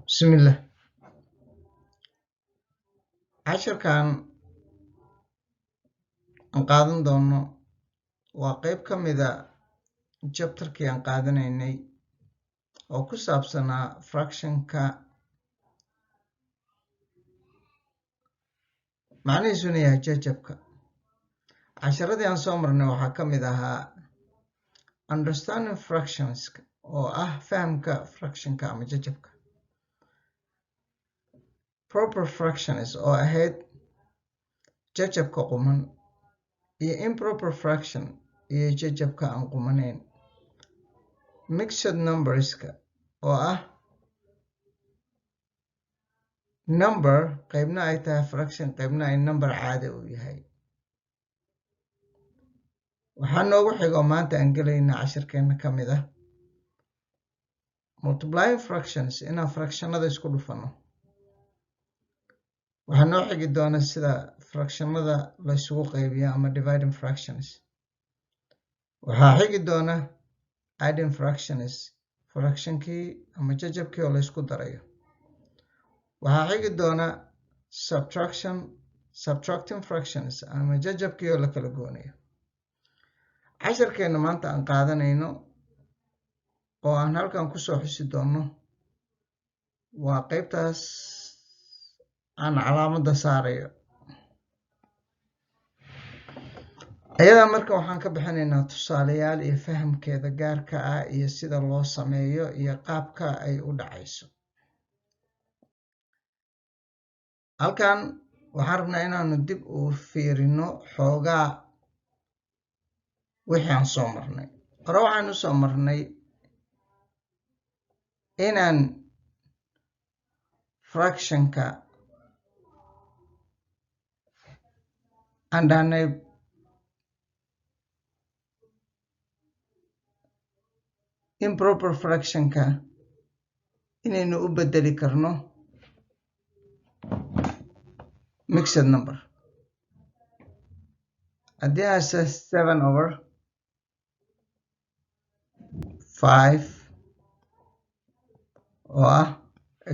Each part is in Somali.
بسم الله. عشركان aan qaadan doono waa qayb ka mid a chapterkii aan qaadanaynay oo ku saabsanaa fractionka macnihiisuna yahay jajabka. casharadii aan soo marnay waxaa ka mid ahaa understanding fractions oo ah fahamka fractionka ama jajabka, proper fractions oo ahayd jajabka quman, iyo improper fraction iyo jajabka aan qumanayn, mixed numberska oo ah number qaybna ay tahay fraction qaybna ay number caadi u yahay. waxaa noogu xigo maanta aan gelayna cashirkeena ka mid ah multiplying fractions, inaan fractionada isku dhufano. waxaa noo xigi doona sida fractionada la isugu qaybiyo ama dividing fractions. waxaa xigi doona adding fractions, fractionkii ama jajabkii oo la isku darayo. waxaa xigi doona subtracting fractions ama jajabkii oo la kala goonayo. casharkeena maanta aan qaadanayno oo aan halkan kusoo xusi doono waa qaybtaas aan calaamada saarayo. ayadaa marka waxaan ka bixinaynaa tusaalayaal iyo fahamkeeda gaarka ah iyo sida loo sameeyo iyo qaabka ay u dhacayso. halkan waxaan rabnaa inaanu dib u fiirino xoogaa wixii aan soo marnay. hore waxaan u soo marnay inaan fractionka aan dhahnay improper fractionka inaynu u bedeli karno mixed number. haddii aase 7/5 oo ah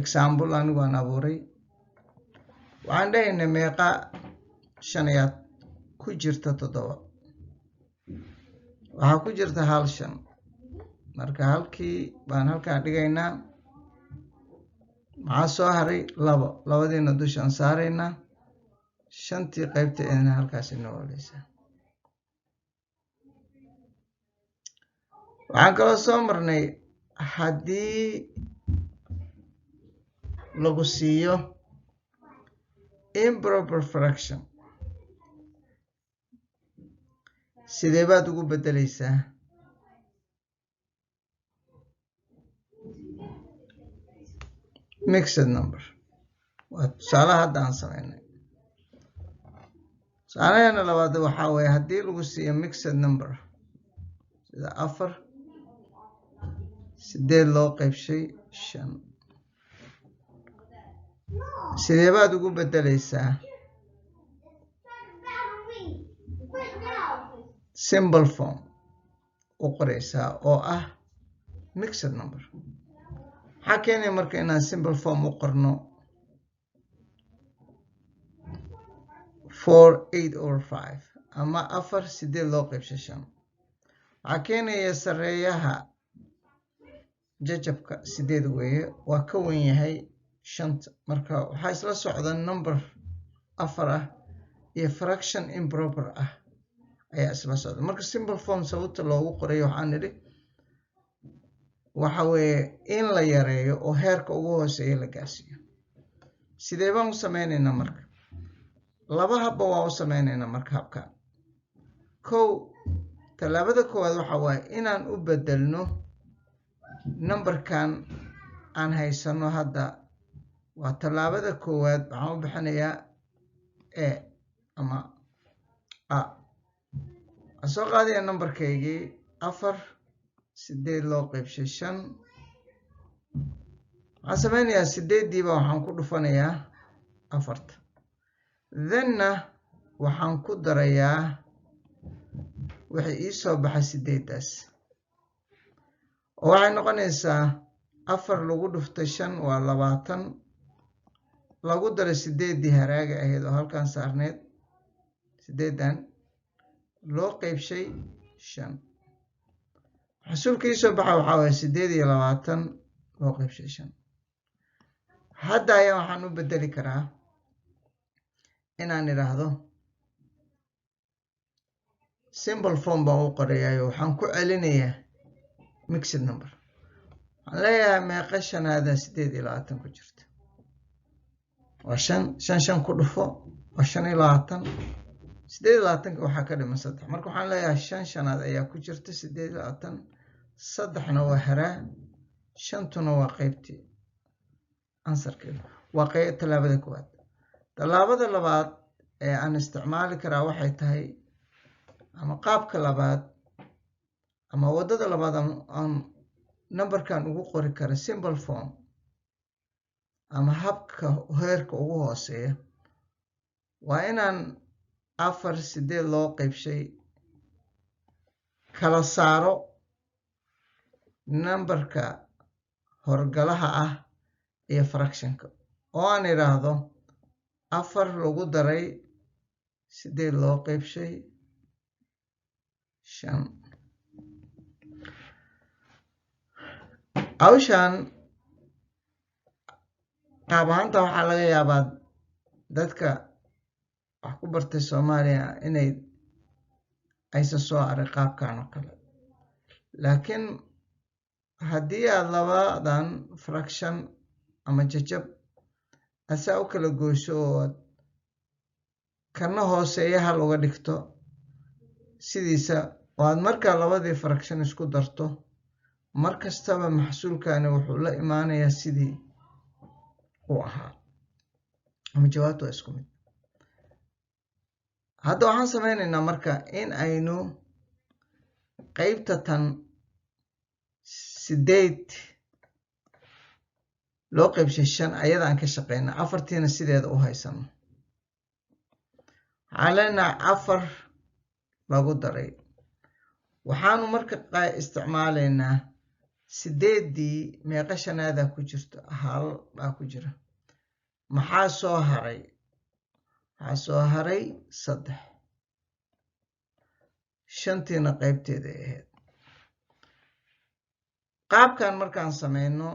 example anigu aan abuuray, waxaan dhahaynay meeqa shan ayaad ku jirta 7. waxaa ku jirta hal shan, marka halkii baan halkaan dhigaynaa. maxaa soo haray 2, labadiina dushaan saaraynaa, shantii qaybta eedna halkaas inoo oleysaa. waxaan kaloo soo marnay haddii lagu siiyo improper fraction sidee baad ugu bedeleysaa. mixed number waa tusaalaha hadda aan sameynay. tusaalaheena labaad waxaa weeye haddii lagu siiyo mixed number sida 4 8 loo qaybshay 5, sidee baad ugu bedeleysaa simple form u qoreysaa oo ah mixed number. maxaa keenaya marka inaan simple form u qorno 4/8/5 ama 4 8 loo qaybshay 5? waxaa keenaya sareeyaha jajabka 8 weeye, waa ka wen yahay 5, marka waxaa isla socda number 4 ah iyo fraction improper ah ayaa isla socda. marka simple form sababta loogu qorayo waxaan nidhi waxa weeye in la yareeyo oo heerka ugu hooseeya la gaarsiiyo. sidee baan u sameynaynaa marka? laba habba waa u sameynaynaa marka habkan. tallaabada koowaad waxa waaye inaan u bedelno numberkan aan haysano hadda. waa tallaabada koowaad. waxaan u bixinayaa a ama a. waxaan soo qaadaya numberkaygii 4 8 loo qaybshay 5. waxaan sameynayaa 8diiba waxaan ku dhufanayaa 4, thenna waxaan ku darayaa wixii ii soo baxay 8daas oo waxay noqonaysaa afar lagu dhuftay 5 waa 20 lagu daray 8 haraaga ahayd oo halkan saarneed 8 loo qaybshay 5 xasuulkiisa baxa waxa way 8 loo qaybshay 5 hadda ayaa waxaan u bedeli karaa inaan iraahdo simple form baan u qorayaa waxaan ku celinayaa mixed number waxaan leeyahay meeqa shanaada 8 ku jirta waa 5 ku dhufo waa 25 8 waxa ka dhiman 3 marka waxaan leeyahay 5 shanaad ayaa ku jirta 8 3na waa haraa 5tuna waa qaybtii ansarkeeda waa qayb talaabada koowaad talaabada labaad ee aan isticmaali karaa waxay tahay ama qaabka labaad ama wadada labaad aan numberkan ugu qori karo simple form ama habka heerka ugu hooseeya waa inaan 4 loo qaybshay kala saaro numberka horgalaha ah iyo fractionka oo aan iraahdo 4 lagu daray 8 loo qaybshay 5 awshan qaab ahaanta waxaa laga yaabaa dadka wax ku bartay Soomaaliya inay aysan soo arag qaabkan oo kale laakiin haddii aad labadan fraction ama jajab asaa u kala goyso oo kana hooseeya hal uga dhigto sidiisa oo aad markaa labadii fraction isku darto markastaba maxsuulkani wuxuu la imaanayaa sidii uu ahaa ama jawaabtu waa isku mid hadda waxaan sameynaynaa marka in aynu qaybta tan 8 loo qaybshay 5 ayada aan ka shaqeyna 4tiina sideeda u haysano xaalana 4 lagu daray waxaanu marka isticmaalaynaa 8dii meeqa shanaada ku jirto hal baa ku jira maxaa soo haray 3 5tiina qaybteeda ahayd qaabkan markaan sameyno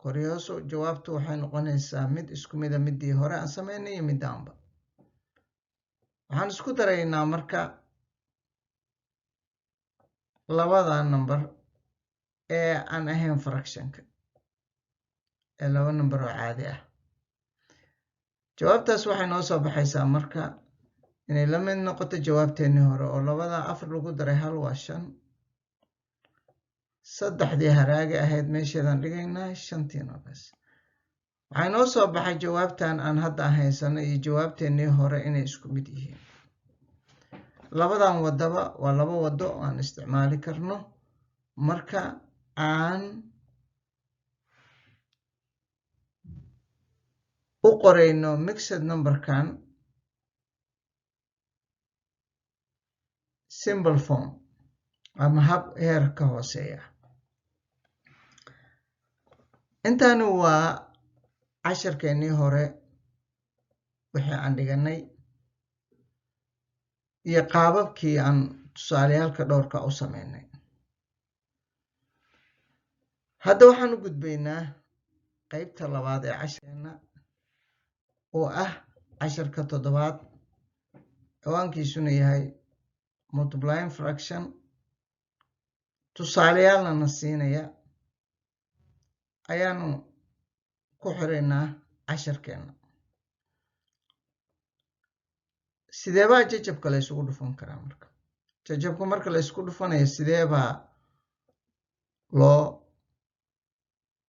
koriyooso jawaabtu waxay noqonaysaa mid isku mid ah midii hore aan sameynay iyo midaanba waxaan isku daraynaa marka labada number ee aan ahayn fractionka ee laba number oo caadi ah jawaabtaas waxay noo soo baxaysaa marka inay la mid noqoto jawaabteennii hore oo labada 4 lagu daray 1 waa 5 3dii haraaga ahayd meesheedan dhigaynaa 5tiina bas waxay noo soo baxay jawaabtan aan hadda haysano iyo jawaabteennii hore inay isku mid yihiin labadan wadaba waa laba wado aan isticmaali karno marka aan u qorayno mixed numberkan simple form ama hab heer ka hooseeya intaani waa casharkeennii hore wixii aan dhiganay iyo qaababkii aan tusaaleyaalka dhowrka u sameynay hadda waxaan u gudbaynaa qaybta labaad ee casharkeena oo ah casharka 7aad ciwaankiisuna yahay multiplying fraction tusaaleyaalna na siinaya ayaanu ku xiraynaa casharkeena sideebaa jajabka la isugu dhufan karaa marka jajabka marka la isku dhufanayo sideebaa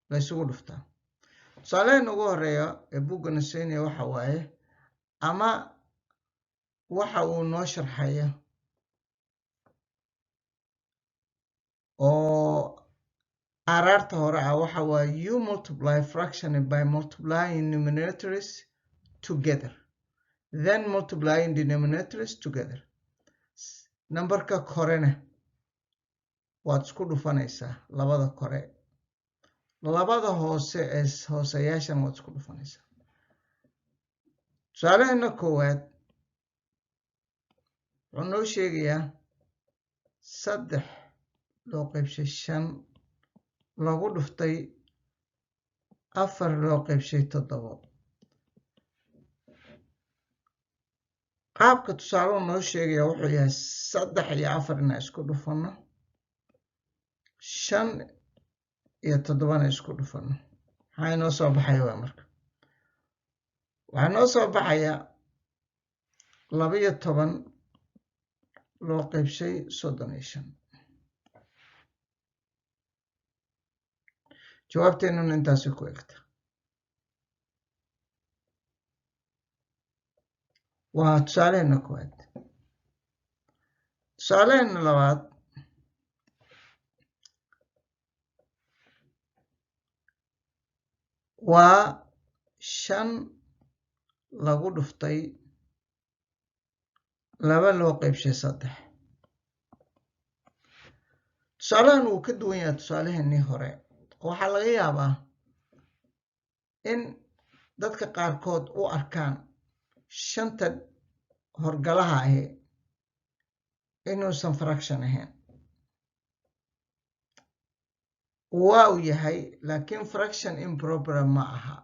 la isugu dhuftaa tusaalahan ugu horeeya ee buugana siinaya waxa waaye ama waxa uu noo sharxaya oo araarta hore ah waxa waaye you multiply fraction by multiplying numerators together then multiplying denominators together numberka korena waad isku dhufanaysaa labada kore labada hoose ee hooseyaashan waad isku dhufanaysaa. tusaalaheena koowaad wuxuu noo sheegayaa 3 loo qaybshay 5 lagu dhuftay 4 loo qaybshay 7. qaabka tusaaluhu noo sheegaya wuxuu yahay 3 iyo 4 inaan isku dhufano, 5 iyo 7 isku dhufano. maxaa inoo soo baxaya waa marka waxaa noo soo baxaya 12 loo qaybshay 35. jawaabteennuna intaasi ku egta. waa tusaaleheena koowaad. tusaaleheena labaad waa 5 lagu dhuftay 2 loo qaybshay 3. tusaalahan wuu ka duwan yahay tusaaleheenii hore. waxaa laga yaabaa in dadka qaarkood u arkaan 5ta horgalaha ahi inuusan fraction ahayn. waa uu yahay, laakiin fraction improper ma aha.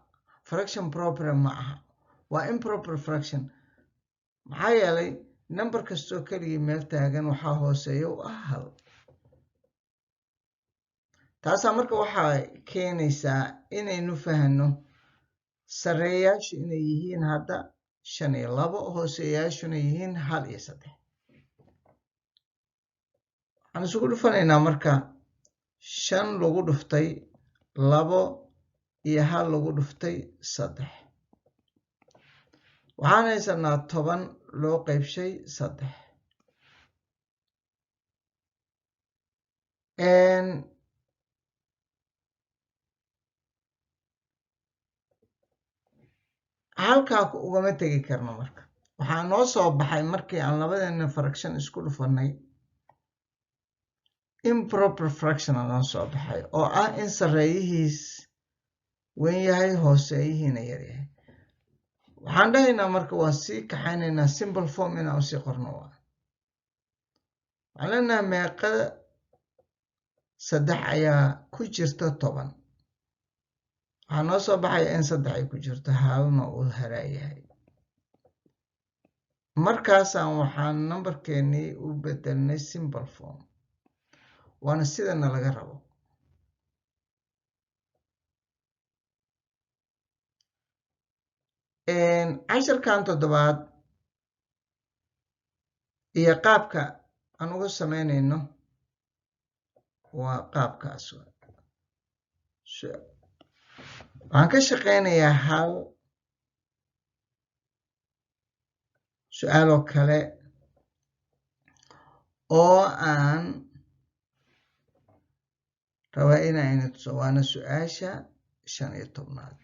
fraction proper ma aha, waa improper fraction. maxaa yeelay number kastoo keligii meel taagan waxaa hooseeya u ah 1. taasaa marka waxay keenaysaa inaynu fahanno sareeyaashu inay yihiin hadda 5 iyo 2, hooseeyaashuna yihiin 1 iyo 3. waxaan isugu dhufanaynaa marka 5 lagu dhuftay 2 iyo 1 lagu dhuftay 3. waxaan haysanaa 10 loo qaybshay 3. halkaa ugama tegi karno marka. waxaa noo soo baxay markii aan labadeena fraction isku dhufanay improper fraction noo soo baxay oo ah in sareeyihiis weyn yahay hooseeyihiina yar yahay. waxaan dhahaynaa marka waan sii kaxaynaynaa simple form inaan usii qorno. waxaan leenahay meeqa 3 ayaa ku jirta 10. waxaa noo soo baxaya in 3 ay ku jirto, 1na uu haraayahay. markaasaan waxaan numberkeennii u bedelnay simple form, waana sidana laga rabo. casharkan 7aad iyo qaabka aan uga samaynayno waa qaabkaas. waxaan ka shaqaynayaa hal su-aaloo kale oo aan rabaa inayna tuso, waana su-aasha 15aad.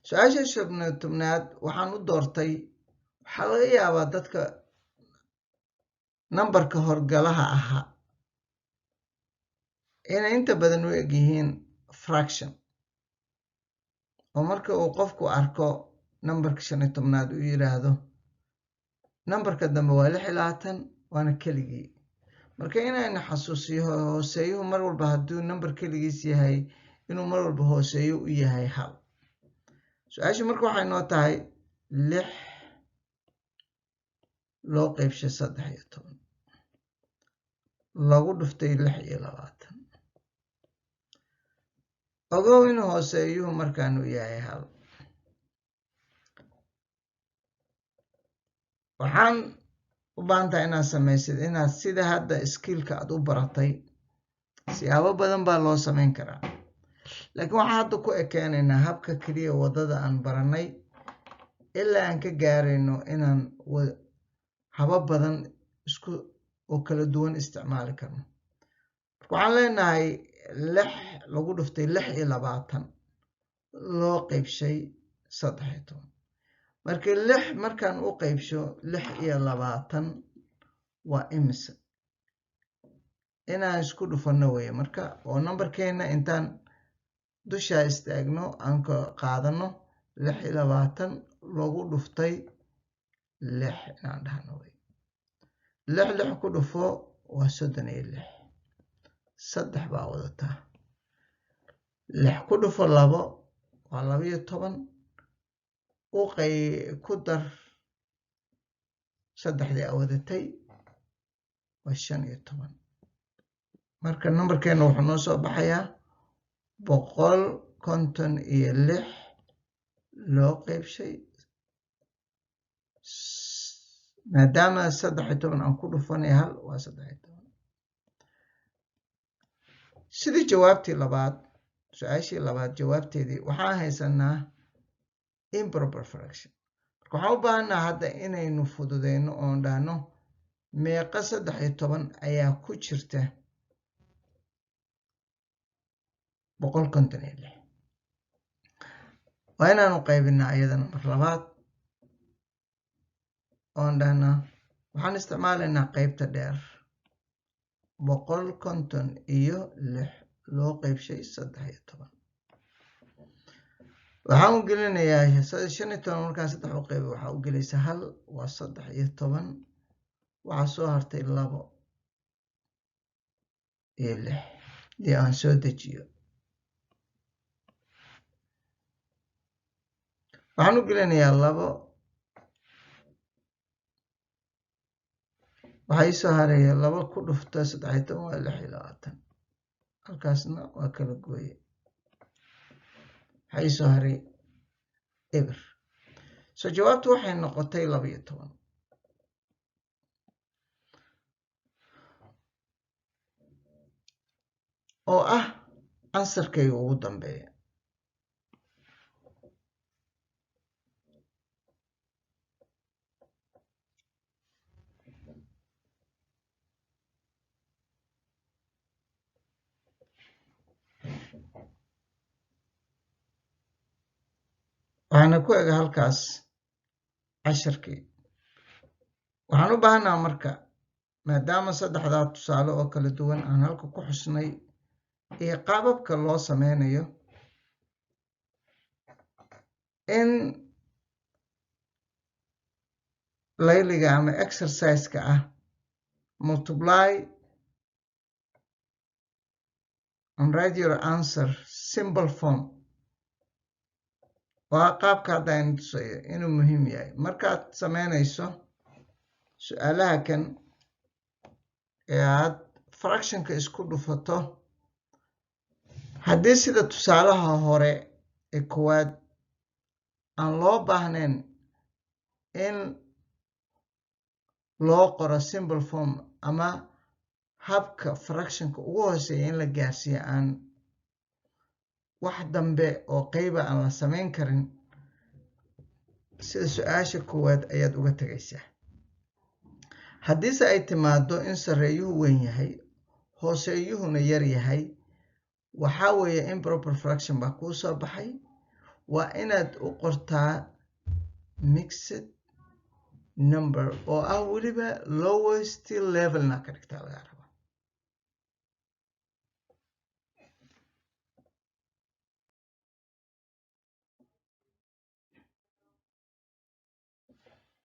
su-aasha 15aad waxaan u doortay, waxaa laga yaabaa dadka nambarka horgalaha ahaa inay inta badan u eg yihiin fraction, oo marka uu qofku arko nambarka 15aad uu yiraahdo nambarka dambe waa 26 waana keligii. marka inayna xasuusiyo hooseeyuhu mar walba hadduu nambar keligiis yahay inuu mar walba hooseeyo u yahay 1. su-aashu marka waxay noo tahay 6 loo qaybshay 13 lagu dhuftay 6 iyo 20. ogow in hooseeyuhu markaanu yahay 1. waxaan u baahantahay inaad samaysid inaad sida hadda skiilka aad u baratay. siyaabo badan baa loo samayn karaa, laakiin waxaan hadda ku ekeenaynaa habka keliya waddada aan baranay ilaa aan ka gaarayno inaan habab badan oo kala duwan isticmaali karno. waxaan leenahay 6 lagu dhuftay 6 iyo 20 loo qaybshay 13. markii 6 markaan u qaybsho 6 iyo 20 waa imise. inaan isku dhufano weeye marka oo numberkeena intaan dusha istaagno aan ka qaadano 26 lagu dhuftay 6 inaan dhahno wey 6 ku dhufo waa 36 saddex baa wadataa 6 ku dhufo 2 waa 12 ku dar saddexdii aa wadatay waa 15 marka numberkeena wuxuu noo soo baxayaa 156 loo qaybshay maadaama 13 aan ku dhufanay hal waa 13 sidii jawaabtii labaad su'aashii labaad jawaabteedii waxaan haysanaa improper fraction marka waxaan u baahanaa hadda inaynu fududeyno oon dhahno meeqa 13 ayaa ku jirta 156 waa inaanu qaybinaa iyadana mar labaad oon dhahnaa waxaan isticmaalaynaa qaybta dheer 156 loo qaybshay 13 waxaan u gelinayaa 15 markaan 3 u qaybo waxaa u gelaysa hal waa 13 waxaa soo hartay 2 iyo 6 dii aan soo dejiyo waxaan u gelinayaa 2 waxay soo haraya 2 ku dhufta 13 waa 26 halkaasna waa kala gooye waxay soo haray eber soo jawaabtu waxay noqotay 12 oo ah ansarkayga ugu dambeeya waxaana ku ega halkaas casharkii waxaan u baahnaa marka maadaama saddexdaa tusaale oo kala duwan aan halka ku xusnay iyo qaababka loo sameynayo in layliga ama exercise-ka ah multiply and write your answer simple form waa qaabka hadda aynu tusayo inuu muhiim yahay markaad sameynayso su'aalaha kan ee aad fractionka isku dhufato haddii sida tusaalaha hore ee koowaad aan loo baahnayn in loo qoro simple form ama habka fractionka ugu hooseeya in la gaarsiiyo aan wax dambe oo qayba aan la samayn karin sida su'aasha koowaad ayaad uga tagaysaa haddiise ay timaado in sarreeyuhu weyn yahay hooseeyuhuna yar yahay waxaa weeye improper fraction baa kuu soo baxay waa inaad u qortaa mixed number oo ah weliba lowest levelna ka dhigtaa laga rabo